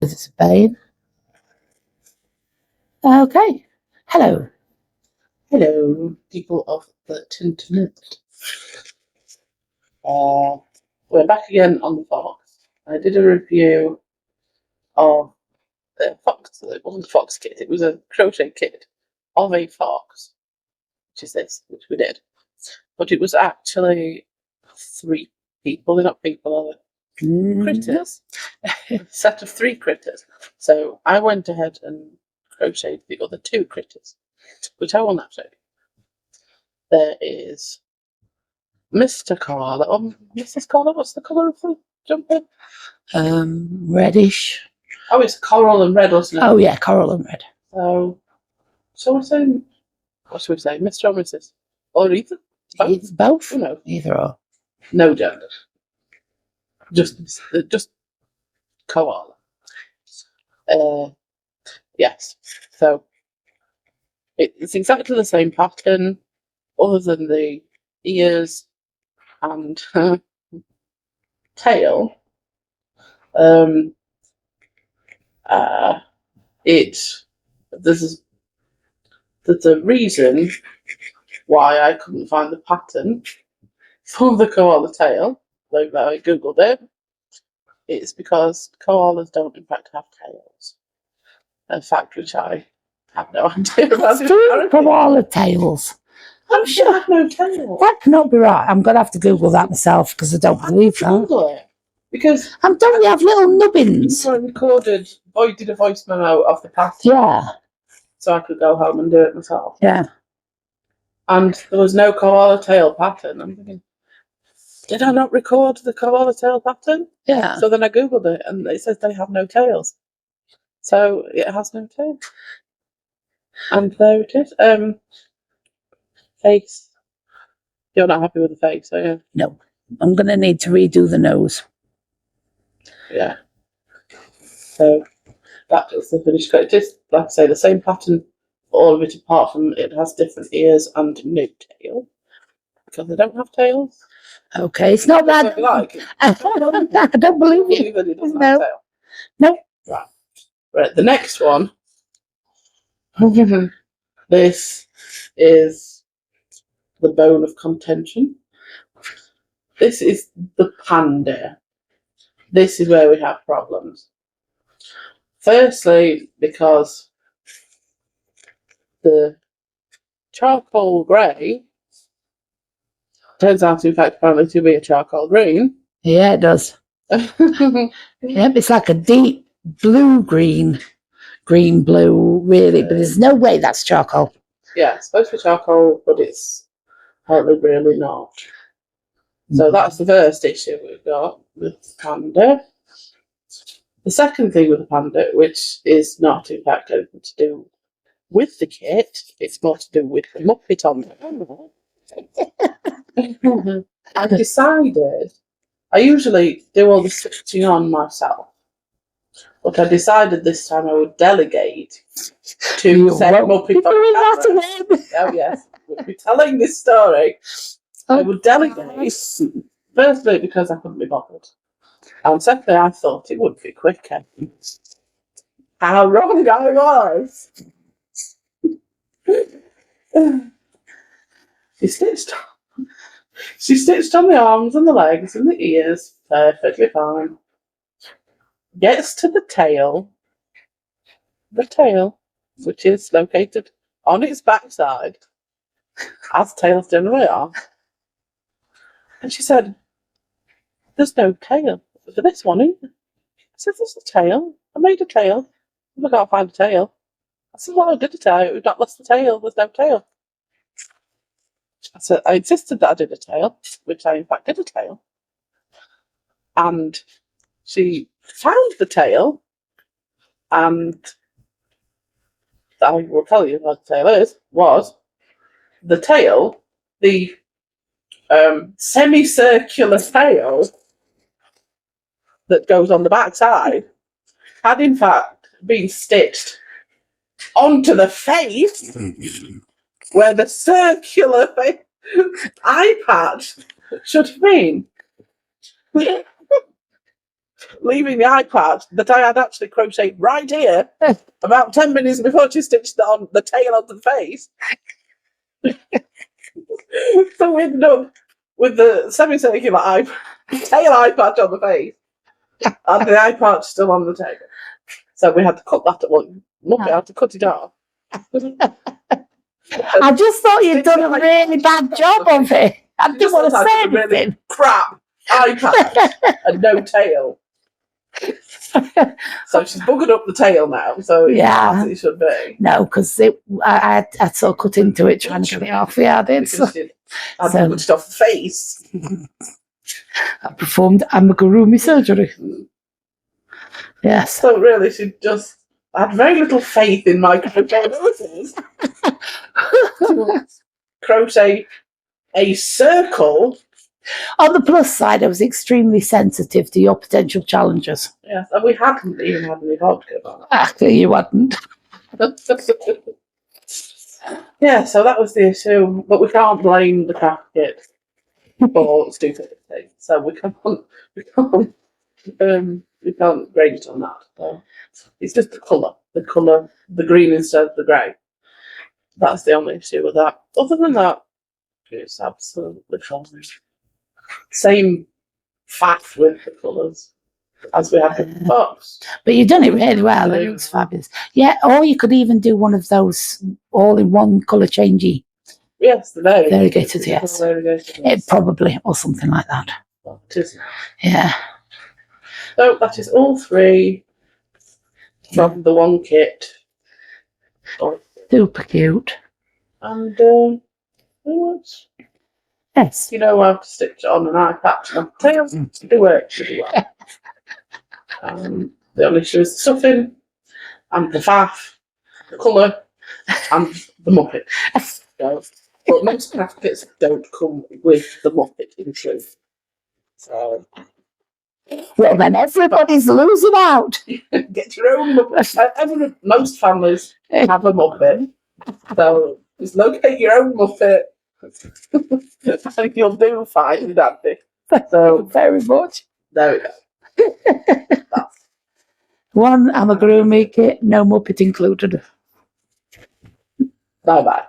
It's a pain. Okay. Hello. Hello, people of the internet. We're back again on the Fox. I did a review of the Fox. It wasn't a Fox kit, it was a crochet kit of a Fox, which is this, which we did. But it was actually 3 people. They're not people, are they? Critters. A set of 3 critters. So I went ahead and crocheted the other 2 critters, which I will now show you. There is Mr. Koala. Mrs. Koala, what's the colour of the jumper? Reddish. Oh, it's coral and red, wasn't it? Oh yeah, coral and red. So we're saying, what should we say, Mr. or Mrs.? Or either? It's both. Who knows? Either or. No gender. Just koala. Yes. So it's exactly the same pattern, other than the ears and tail. There's a reason why I couldn't find the pattern for the koala tail, like that I googled it. It's because koalas don't in fact have tails. A fact which I have no idea about. 3 koala tails. I'm They sure have no tail. that cannot be right. I'm going to have to Google that myself because I don't believe that. Google it. Because Don't they have little nubbins? I did a voice memo of the pattern. Yeah. So I could go home and do it myself. Yeah. And there was no koala tail pattern. I'm thinking, did I not record the koala tail pattern? Yeah. So then I googled it, and it says they have no tails. So it has no tail. And there it is. Face. You're not happy with the face, are you? No. I'm going to need to redo the nose. Yeah. So that is the finished cut. It is, like I say, the same pattern for all of it, apart from it has different ears and no tail. Because they don't have tails. Okay, it's not that. I don't believe you. Everybody doesn't have a tail. No. Right, the next one. This is the bone of contention. This is the panda. This is where we have problems. Firstly, because the charcoal grey turns out, in fact, apparently to be a charcoal green. Yeah, it does. Yep, it's like a deep blue-green, green-blue, really, but there's no way that's charcoal. Yeah, it's supposed to be charcoal, but it's apparently really not. So that's the first issue we've got with panda. The second thing with the panda, which is not in fact anything to do with the kit, it's more to do with the Muppet on it. I decided, I usually do all the stitching on myself, but I decided this time I would delegate to said Muppet on camera. Oh yes, we'll be telling this story. I would delegate, firstly because I couldn't be bothered, and secondly I thought it would be quicker. How wrong I was! She stitched on the arms and the legs and the ears perfectly fine. Gets to the tail, which is located on its backside, as tails generally are. And she said, "There's no tail for this one, either." I said, "There's a tail. I made a tail. I can't find a tail." I said, "Well, I did a tail. We've not lost the tail. There's no tail." I said, I insisted that I did a tail, which I in fact did a tail. And she found the tail, and I will tell you what the tail was the tail, the semicircular tail that goes on the back side, had in fact been stitched onto the face where the circular eye patch should have been. leaving the eye patch that I had actually crocheted right here about 10 minutes before she stitched on the tail of the face. So we ended up with the semicircular tail eye patch on the face and the eye patch still on the tail. So we had to cut that. Well, look, I had to cut it off. I just thought you'd done a really bad job of it. I didn't want to say anything. Really crap eye patch and no tail. So she's buggered up the tail now. So Yeah. as it should be. No, because I sort of cut into it trying to get it off. Yeah, I did. Because she had cut it off the face. I performed amigurumi surgery. Yes. So really, she just had very little faith in my crochet abilities. To crochet a circle. On the plus side, I was extremely sensitive to your potential challenges. Yes, and we hadn't even had any vodka about Actually, you hadn't. Yeah, so that was the issue. But we can't blame the craft kit for stupidity. So we can't grade it on that. So it's just the colour, the green instead of the grey. That's the only issue with that. Other than that, it's absolutely fine. Same faff with the colours as we had with the box. But you've done it really well. It looks fabulous. Yeah, or you could even do one of those all-in-one colour changey. Yes, the variegated, yes. Variegated, It probably, or something like that. Well, it is now. Yeah. So that is all three from the one kit. Super cute. And yes, you know how to stitch on an eye patch and tail. It works really well. The only issue is the stuffing and the faff, the colour, and the muppet. So, but most craft kits don't come with the muppet included. So, well, then everybody's losing out. get your own muppet. Most families have a muppet. So just locate your own muppet. I think you'll do fine with that bit. So very much. There we go. One amigurumi kit, no muppet included. Bye bye.